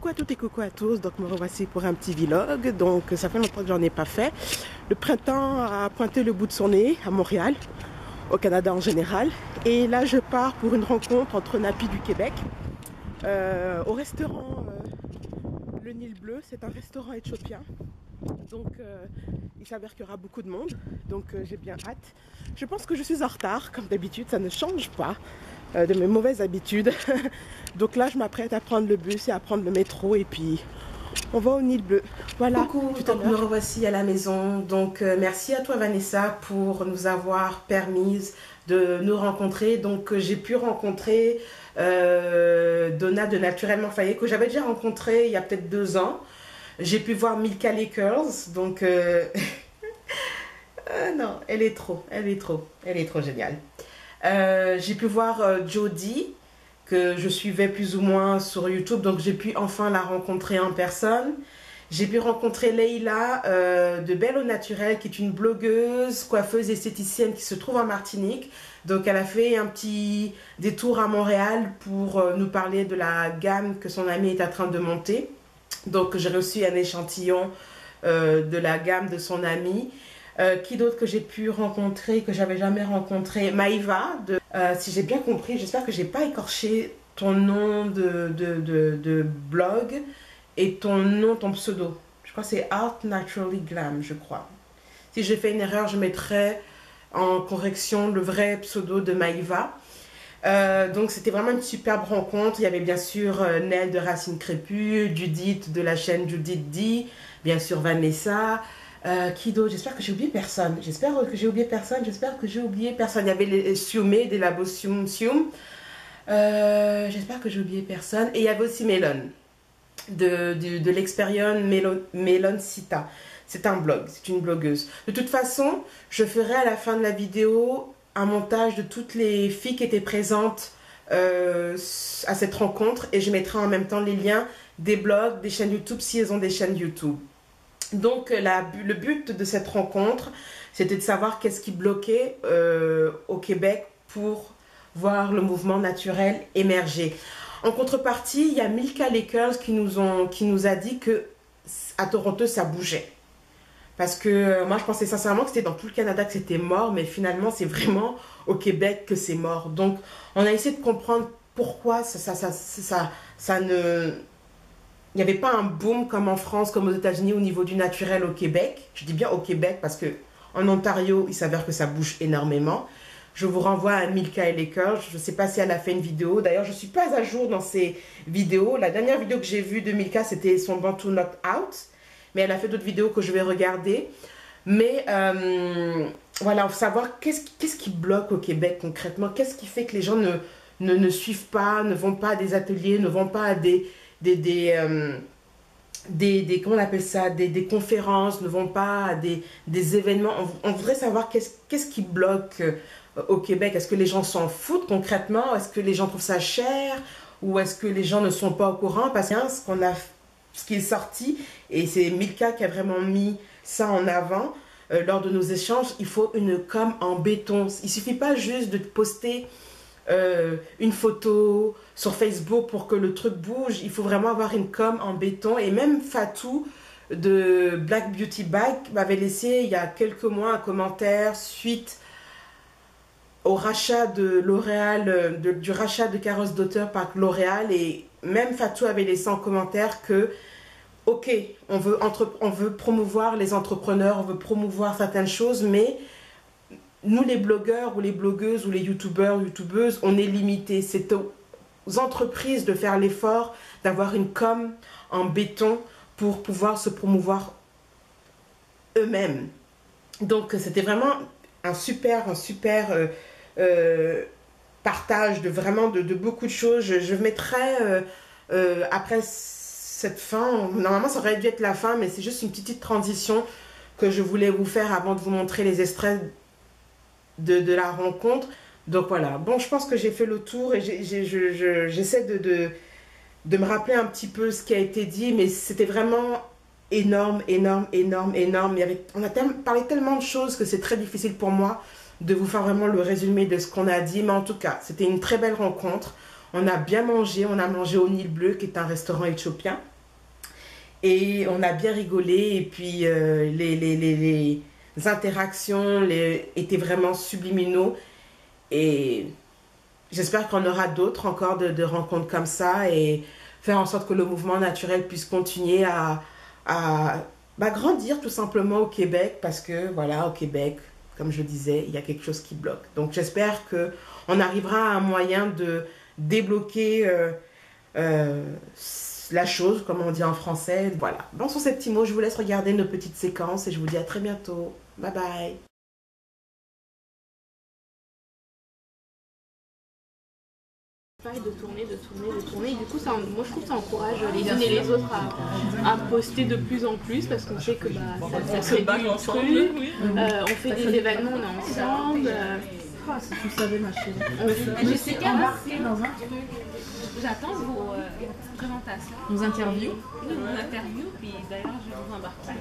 Coucou à toutes et coucou à tous, donc me revoici pour un petit vlog, donc ça fait longtemps que j'en ai pas fait. Le printemps a pointé le bout de son nez à Montréal, au Canada en général, et là je pars pour une rencontre entre Nappies du Québec, au restaurant Le Nil Bleu. C'est un restaurant éthiopien, donc il s'avère qu'il y aura beaucoup de monde, donc j'ai bien hâte. Je pense que je suis en retard, comme d'habitude, ça ne change pas de mes mauvaises habitudes. Donc là je m'apprête à prendre le bus et à prendre le métro et puis on va au Nil Bleu. Voilà. Coucou, donc me revoici à la maison. Donc merci à toi Vanessa pour nous avoir permis de nous rencontrer. Donc j'ai pu rencontrer Donna de Naturellement Faillé, que j'avais déjà rencontré il y a peut-être 2 ans. J'ai pu voir Milka Lakers, donc non, elle est trop géniale. J'ai pu voir Jodie, que je suivais plus ou moins sur YouTube, donc j'ai pu enfin la rencontrer en personne. J'ai pu rencontrer Leïla de Belle au Naturel, qui est une blogueuse, coiffeuse, esthéticienne qui se trouve en Martinique. Donc elle a fait un petit détour à Montréal pour nous parler de la gamme que son amie est en train de monter. Donc j'ai reçu un échantillon de la gamme de son amie. Qui d'autre que j'ai pu rencontrer, que j'avais jamais rencontré? Maïva, si j'ai bien compris, j'espère que j'ai pas écorché ton nom de blog et ton nom, ton pseudo. Je crois que c'est Art Naturally Glam, je crois. Si j'ai fait une erreur, je mettrai en correction le vrai pseudo de Maïva. Donc c'était vraiment une superbe rencontre. Il y avait bien sûr Nel de Racine Crépue, Judith de la chaîne Judith D, bien sûr Vanessa. Qui d'autre? J'espère que j'ai oublié personne. J'espère que j'ai oublié personne. Il y avait les Siumé des labos Sium. J'espère que j'ai oublié personne. Et il y avait aussi Melon de l'expérience Melon Sita. C'est un blog, c'est une blogueuse. De toute façon, je ferai à la fin de la vidéo un montage de toutes les filles qui étaient présentes à cette rencontre, et je mettrai en même temps les liens des blogs, des chaînes YouTube si elles ont des chaînes YouTube. Donc le but de cette rencontre, c'était de savoir qu'est-ce qui bloquait au Québec pour voir le mouvement naturel émerger. En contrepartie, il y a Milka Lakers qui nous a dit que à Toronto ça bougeait. Parce que moi je pensais sincèrement que c'était dans tout le Canada que c'était mort, mais finalement c'est vraiment au Québec que c'est mort. Donc on a essayé de comprendre pourquoi ça ne... Il n'y avait pas un boom comme en France, comme aux États-Unis au niveau du naturel au Québec. Je dis bien au Québec parce que en Ontario, il s'avère que ça bouge énormément. Je vous renvoie à Milka Lakers. Je ne sais pas si elle a fait une vidéo. D'ailleurs, je ne suis pas à jour dans ses vidéos. La dernière vidéo que j'ai vue de Milka, c'était son Bantu Knocked Out. Mais elle a fait d'autres vidéos que je vais regarder. Mais voilà, faut savoir qu'est-ce qui bloque au Québec concrètement. Qu'est-ce qui fait que les gens ne suivent pas, ne vont pas à des ateliers, ne vont pas à comment on appelle ça, des conférences, ne vont pas à des événements. On voudrait savoir qu'est-ce qui bloque au Québec. Est-ce que les gens s'en foutent concrètement? Est-ce que les gens trouvent ça cher? Ou est-ce que les gens ne sont pas au courant? Parce que ce qui est sorti, et c'est Milka qui a vraiment mis ça en avant lors de nos échanges, il faut une com en béton. Il ne suffit pas juste de poster une photo sur Facebook pour que le truc bouge. Il faut vraiment avoir une com en béton. Et même Fatou de Black Beauty Bag m'avait laissé il y a quelques mois un commentaire suite au rachat de L'Oréal, du rachat de Carrosse d'auteur par L'Oréal, et même Fatou avait laissé en commentaire que ok, on veut promouvoir les entrepreneurs, on veut promouvoir certaines choses, mais nous les blogueurs ou les blogueuses ou les youtubeurs, youtubeuses, on est limité. C'est aux entreprises de faire l'effort d'avoir une com en béton pour pouvoir se promouvoir eux-mêmes. Donc c'était vraiment un super partage de beaucoup de choses. Je mettrai après cette fin, normalement ça aurait dû être la fin, mais c'est juste une petite transition que je voulais vous faire avant de vous montrer les extraits de la rencontre. Donc voilà, bon, je pense que j'ai fait le tour et j'essaie de me rappeler un petit peu ce qui a été dit, mais c'était vraiment énorme. On a parlé tellement de choses que c'est très difficile pour moi de vous faire vraiment le résumé de ce qu'on a dit, mais en tout cas, c'était une très belle rencontre. On a bien mangé, on a mangé au Nil Bleu, qui est un restaurant éthiopien. Et on a bien rigolé. Et puis, les interactions étaient vraiment subliminaux. Et j'espère qu'on aura d'autres encore de rencontres comme ça. Et faire en sorte que le mouvement naturel puisse continuer à grandir tout simplement au Québec. Parce que, voilà, au Québec, comme je disais, il y a quelque chose qui bloque. Donc, j'espère qu'on arrivera à un moyen de débloquer la chose, comme on dit en français. Voilà. Bon, sur ces petits mots, je vous laisse regarder nos petites séquences et je vous dis à très bientôt. Bye bye. De tourner. Et du coup, ça, moi je trouve que ça encourage les unes et les autres à poster de plus en plus parce qu'on sait que ça se fait du truc. On fait des événements, on est ensemble. Ah, si tu savais, ma chérie. Je sais embarquée dans un truc. J'attends vos présentations. Nos interviews. Nos interviews, puis d'ailleurs, je vais vous embarquer.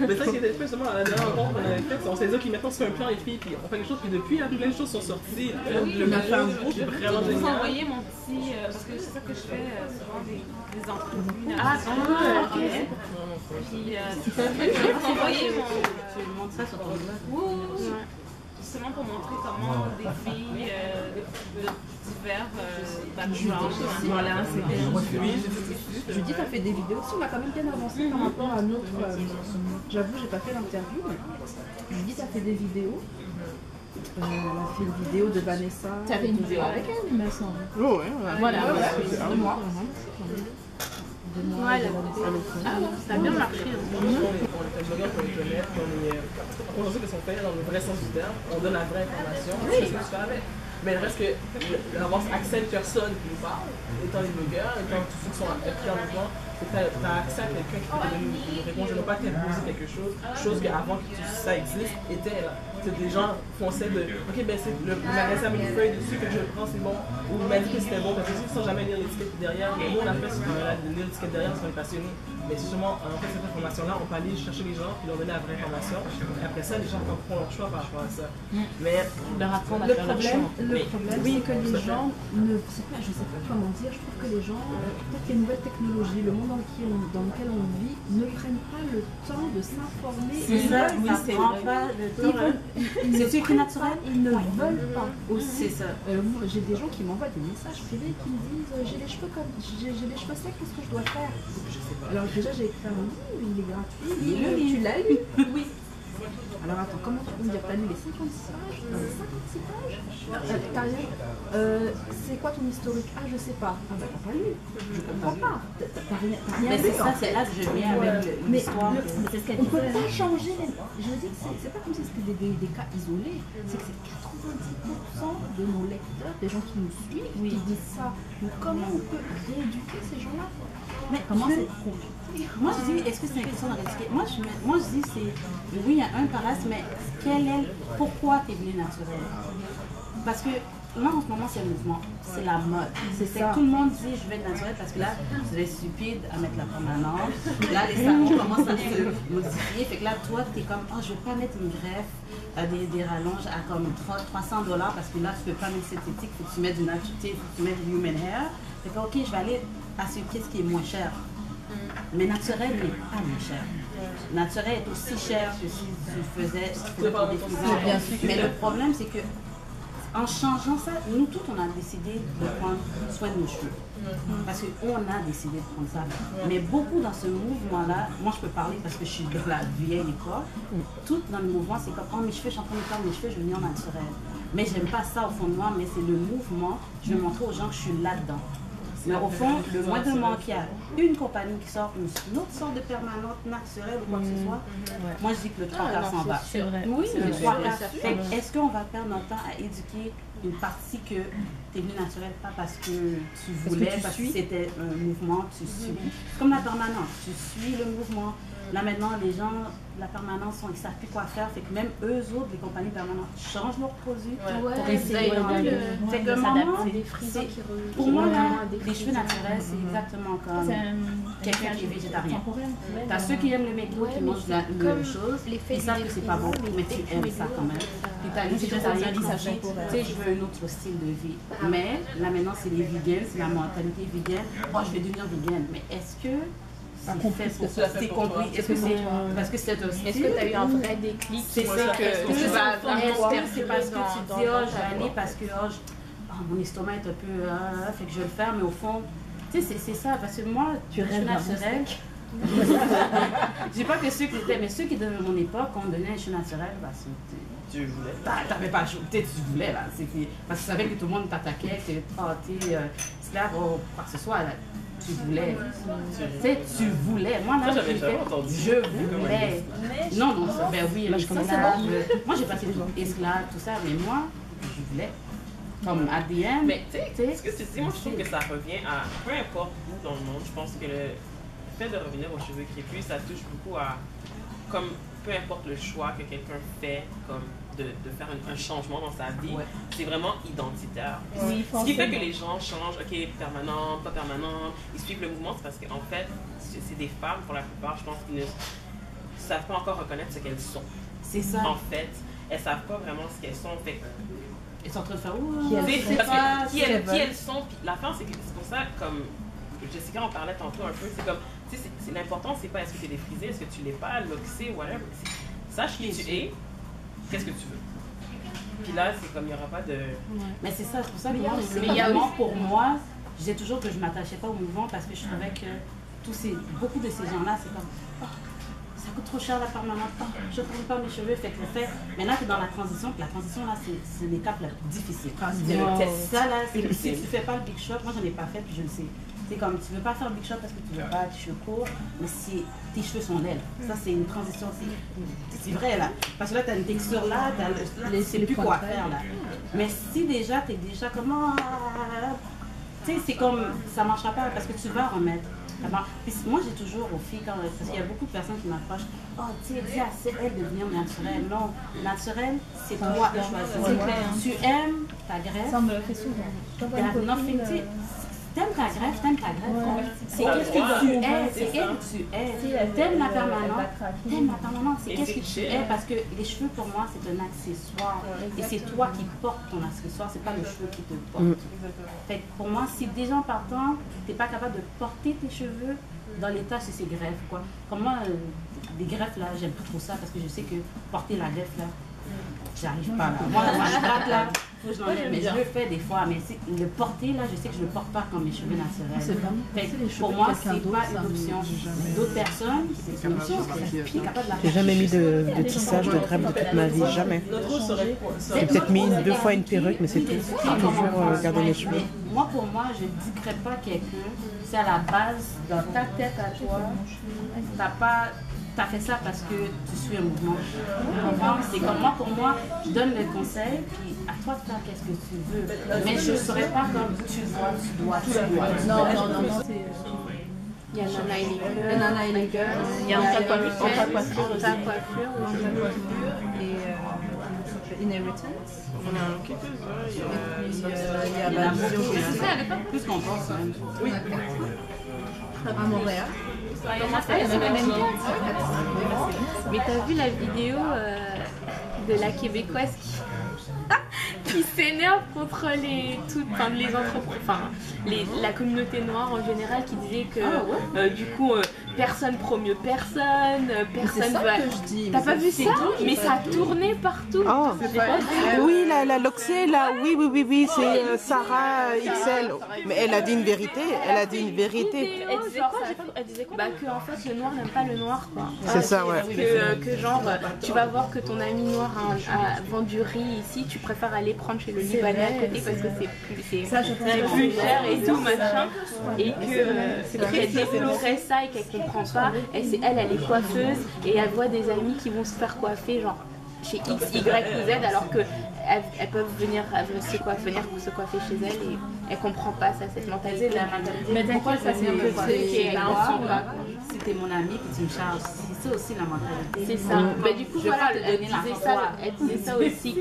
Mais ça qui était justement à la dernière rencontre qu'on avait faite, on s'est dit que maintenant c'est un plan les filles, puis on fait quelque chose, puis depuis là, plein de choses sont sorties. Le groupe est vraiment Je vais vous génial. envoyer mon petit. Parce que c'est ça que je fais souvent des entrevues. Ok. Puis je vais vous envoyer mon. Tu montres ça sur ton blog. Oui. Justement pour montrer comment des filles de divers backgrounds. Voilà, c'est bien. Oui, Judith a fait des vidéos aussi, on a quand même bien avancé par rapport à notre. J'avoue, j'ai pas fait l'interview, mais Judith a fait des vidéos. Elle a fait une vidéo de Vanessa. Tu as fait une vidéo avec elle, il me semble. Oh, ouais, Voilà. de moi. Ouais, ça a bien marché. on est blogueur pour Internet, on sait que sont faits dans le vrai sens du terme, on donne la vraie information, c'est ce que tu fais avec. Mais il reste que d'avoir accès à une personne qui nous parle, étant les blogueurs, étant tous ceux qui sont impliqués en mouvement, c'est que tu as accès à quelqu'un qui peut te donner une réponse. Je ne veux pas t'imposer quelque chose qu'avant que ça existe était là. C'est des gens fonçaient de ok, ben c'est le magasin avec une feuille dessus que je prends, c'est bon, ou il m'a dit que c'était bon, parce que sans jamais lire l'étiquette derrière. Nous on a fait ce travail-là, de lire l'étiquette derrière parce qu'on est passionné. Mais justement, en fait, cette information-là, on peut aller chercher les gens et leur donner la vraie information. Et après ça, les gens font leur choix par rapport à ça. Mais leur apprendre à faire leur choix. Le problème, c'est que les gens ne. Je sais pas comment dire, je trouve que les gens, peut-être les nouvelles technologies, le monde dans lequel on vit, ne prennent pas le temps de s'informer. C'est ça, oui, c'est vrai. C'est écrit naturel. Ils ne veulent pas. C'est ça. Moi, j'ai des gens qui m'envoient des messages privés qui me disent j'ai les cheveux secs, qu'est-ce que je dois faire? Je sais pas. Alors déjà j'ai écrit un livre, il est gratuit. Tu l'as lu? Oui. Alors attends, comment tu peux me dire? T'as lu les 56 pages? Dans les 56 pages? T'as rien? C'est quoi ton historique? Ah, je sais pas. Ah bah t'as pas lu. Je comprends pas. T'as rien Mais lu. c'est ça, c'est là que je viens avec l'histoire. C'est ce qu'elle On peut disait. pas changer les... Je veux dire, c'est pas comme si c'était des cas isolés. C'est que c'est 90% de nos lecteurs, des gens qui nous suivent, qui disent ça. Mais comment on peut rééduquer ces gens-là? Mais comment c'est compliqué? Moi je dis, est-ce que c'est une question de risquer? Moi je dis, c'est oui, il y a un parasite, mais pourquoi t'es venu naturel? Parce que là en ce moment c'est le mouvement, c'est la mode. C'est ça. Tout le monde dit je vais être naturel parce que là, vous êtes stupide à mettre la permanente. Là les salons commencent à se modifier. Fait que là, toi, t'es comme, oh, je vais pas mettre une greffe, des rallonges à comme $300 parce que là, tu peux pas mettre synthétique, faut que tu mettes du naturel, faut que tu mettes du human hair. Fait que ok, je vais aller à ce qui est moins cher. Mais naturel n'est pas moins cher. Naturel est aussi cher que si tu faisais des fusions. Mais le problème, c'est que en changeant ça, nous tous, on a décidé de prendre soin de nos cheveux. Parce qu'on a décidé de prendre ça. Mais beaucoup dans ce mouvement-là, moi je peux parler parce que je suis de la vieille époque, tout dans le mouvement, c'est comme, oh mes cheveux, je suis en train de perdre mes cheveux, je vais venir en naturel. Mais j'aime pas ça au fond de moi, mais c'est le mouvement, je vais montrer aux gens que je suis là-dedans. Mais au fond, le moindrement qu'il y a une compagnie qui sort une autre sorte de permanente naturelle ou quoi que ce soit, moi je dis que le 3 quarts s'en va. Oui, le 3 quarts. Est-ce qu'on va perdre notre temps à éduquer une partie que tu es venu naturel, pas parce que tu voulais, parce que c'était un mouvement, tu suis. Comme la permanente, tu suis le mouvement. Là maintenant, les gens, la permanence, ils ne savent plus quoi faire. Fait que même eux autres, les compagnies permanentes, changent leurs produits pour essayer de fait que maman, pour moi, là, les cheveux naturels, c'est exactement comme quelqu'un qui est végétarien. Tu as ceux qui aiment le métro, qui mangent la même chose, ils savent que c'est pas bon, mais tu aimes ça quand même. Puis tu as les végétariens qui disent, tu sais, je veux un autre style de vie. Mais là maintenant, c'est les vegans, c'est la mentalité vegan. Moi, je vais devenir vegan. Mais est-ce que c'est compris. Est-ce que c'est parce que c'est aussi. Est-ce que tu as eu un vrai déclic? C'est ça que tu vas vraiment. C'est parce que tu te dis, oh, je vais aller parce que mon estomac est un peu. Fait que je vais le faire, mais au fond, tu sais, c'est ça. Parce que moi, je suis naturelle. Je dis pas que ceux qui étaient, mais ceux qui étaient de mon époque, quand on donnait un cheveu naturel, bah, Tu voulais. t'avais pas le choix, tu voulais, là. Parce que tu savais que tout le monde t'attaquait, que t'es esclave ou quoi que ce soit, là. Tu voulais. Tu voulais. Moi, là, je voulais. Non, ben oui, esclave. Moi, j'ai passé esclave, tout ça, mais moi, je voulais. Comme ADN. Mais tu sais, ce que tu dis, moi, je trouve que ça revient à peu importe où dans le monde. Je pense que le fait de revenir aux cheveux crépus, ça touche beaucoup à. Comme peu importe le choix que quelqu'un fait, comme de faire un changement dans sa vie, c'est vraiment identitaire. Oui, ce qui fait que les gens changent, ok, permanent, pas permanent, ils suivent le mouvement, c'est parce qu'en fait, c'est des femmes pour la plupart, je pense, qui ne savent pas encore reconnaître ce qu'elles sont. C'est ça. En fait, elles savent pas vraiment ce qu'elles sont. Fait ils sont en train de faire qui elles sont. Puis la fin, c'est pour ça, comme Jessica en parlait tantôt un peu, c'est comme, tu sais, l'important, c'est pas est-ce que tu es défrisé, est-ce que tu l'es pas, loxé, whatever. Sache qui tu es, qu'est-ce que tu veux. Puis là, c'est comme il n'y aura pas de. Mais c'est ça, c'est pour ça que moi, pour moi, je disais toujours que je ne m'attachais pas au mouvement parce que je trouvais que beaucoup de ces gens-là, c'est comme. Ça coûte trop cher la permanente, je ne prends pas mes cheveux, fait que le fait. Maintenant, tu es dans la transition, puis la transition, là, c'est l'étape la plus difficile. Ça, là, si tu ne fais pas le big shot, moi, je n'en ai pas fait, puis je le sais. C'est comme, tu ne veux pas faire le big shot parce que tu ne veux pas tes cheveux courts, mais si tes cheveux sont laides. Ça, c'est une transition, c'est vrai, là. Parce que là, tu as une texture là, tu sais plus quoi faire, là. Mais si déjà, tu es déjà comme, tu sais, c'est comme, ça ne marchera pas parce que tu vas remettre. Puis moi, j'ai toujours aux filles, parce qu'il y a beaucoup de personnes qui m'approchent, tu sais, dis à elle de devenir naturelle. Non, naturel, c'est toi de choisir. Tu aimes ta greffe. Ça me le fait souvent. T'aimes ta greffe, c'est qu'est-ce que tu es, c'est elle que tu es. T'aimes la permanente, c'est qu'est-ce que tu es, parce que les cheveux pour moi c'est un accessoire et c'est toi qui portes ton accessoire, c'est pas le cheveu qui te porte. Fait que pour moi, si déjà en partant, t'es pas capable de porter tes cheveux dans l'état sur ces greffes, quoi. Comme moi, des greffes là, j'aime pas trop ça parce que je sais que porter la greffe là, j'arrive pas là. Moi, je gratte là, faut que je l'enlève, mais je le fais des fois. Mais le porter là, je sais que je le porte pas comme mes cheveux naturels. Pour moi, c'est pas une option. D'autres personnes, c'est une option. J'ai jamais mis de tissage de greffe de toute ma vie, jamais. J'ai peut-être mis 2 fois une perruque, mais c'est tout. J'ai toujours gardé mes cheveux. Moi, pour moi, je ne dicterai pas quelqu'un. C'est à la base, dans ta tête à toi, t'as fait ça parce que tu suis un mouvement. C'est comme moi, pour moi, je donne le conseil, puis à toi de faire qu'est-ce que tu veux. Mais je ne serai pas comme tu dois. Non. Il y a Nana Eliger, il y a Anta Coiffure et Inheritance. On a quelques-uns, il y a la c'est ça, elle n'est pas plus qu'on pense. Oui. À Montréal. Mais t'as vu la vidéo de la Québécoise qui s'énerve contre la communauté noire en général, qui disait que du coup personne promeut personne va. T'as pas vu ça? Mais ça a tourné partout. Oui, la Loxé, là, oui, c'est Sarah XL. Mais elle a dit une vérité, Elle disait quoi? Bah que en fait le noir n'aime pas le noir, quoi. C'est ça, ouais. Que genre tu vas voir que ton ami noir a vendu riz ici, tu préfères aller prendre chez le Libanais à côté parce que c'est plus cher et tout machin, et qu'elle déplorait ça et qu'elle comprend pas. Elle est coiffeuse et elle voit des amis qui vont se faire coiffer genre chez X, Y ou Z, alors qu'elles peuvent venir se coiffer chez elle et elle comprend pas ça, cette mentalité. Mais pourquoi ça c'est un peu c'était mon ami puis tu me charges, c'est ça aussi la mentalité. C'est ça. Mais du coup voilà, elle disait ça aussi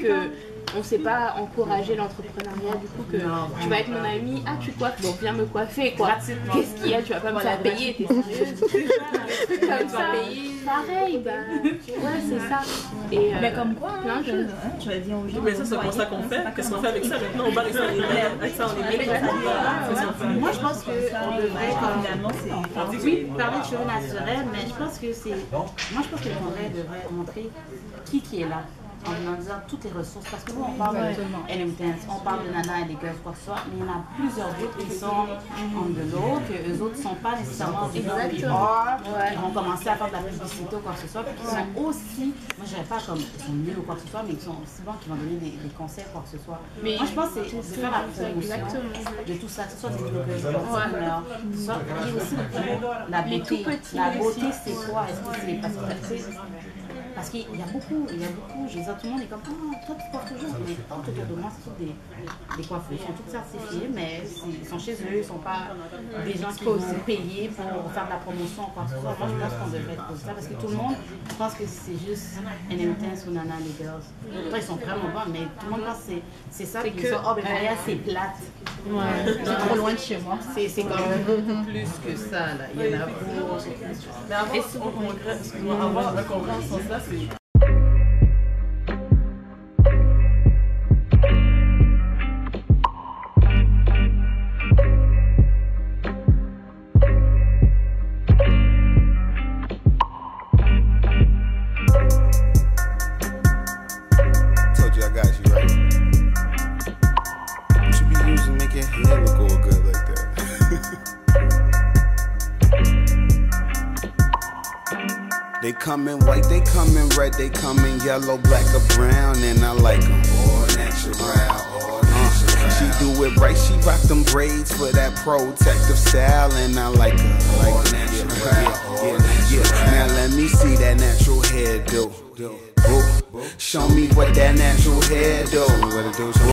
on sait pas encourager l'entrepreneuriat du coup que tu vas être mon ami, ah tu coiffes, bon viens me coiffer quoi. Qu'est-ce qu'il y a, tu vas pas me faire payer, t'es sérieuse? Comme ça, pareil, bah ouais c'est ça. Et Mais comme quoi, plein de choses. tu vas dire aux gens. Mais ça, c'est comme ça qu'on fait. Qu'est-ce qu'on fait avec ça maintenant? On va avec ça, on les met. Avec ça, on les met. Moi, je pense qu'on devrait, Finalement, c'est. oui, parler de cheveux naturels, mais je pense que c'est. Moi, je pense que l'André devrait montrer qui est là. En disant toutes les ressources. Parce que nous, on parle de NMTS, on parle de Nana et des girls, quoi que ce soit, mais il y en a plusieurs autres qui sont en de l'eau, que eux autres ne sont pas nécessairement des gens qui vont commencer à faire de la publicité ou quoi que ce soit, puis qui sont aussi, moi je dirais pas comme ils sont nuls ou quoi que ce soit, mais qui sont aussi bons qui vont donner des conseils quoi que ce soit. Mais moi je pense que c'est de faire la promotion de tout ça, que ce soit des blogueurs, que ce soit et aussi la beauté. La beauté c'est quoi? Est-ce que c'est parce qu'il y a beaucoup, je veux dire, tout le monde est comme, ah, toi tu coiffes toujours, mais tout autour de moi, c'est toutes des coiffeurs, ils sont toutes certifiées, mais ils sont chez eux, ils ne sont pas des gens qui vont payer pour faire de la promotion ou quoi que ce soit. Moi, je pense qu'on devrait être pour ça, parce que tout le monde pense que c'est juste NMTS ou Nana les girls. Après, ils sont vraiment bons, mais tout le monde pense que c'est ça, puis ils disent, oh, ben Maria, c'est plate. C'est trop loin de chez moi. C'est quand même beaucoup plus que ça, là. Il y en a beaucoup. Mais avant, on regrette, excuse-moi, avoir un congrès en ce sens-là, c'est. Told you I got you, right? What you be using to make your hair look all good like that? They come in white, they come in red, they come in yellow, black or brown, and I like them all natural, all natural. She do it right, she rock them braids for that protective style, and I like her all natural, yeah. Now let me see that natural hair do. Show me what that natural hair do.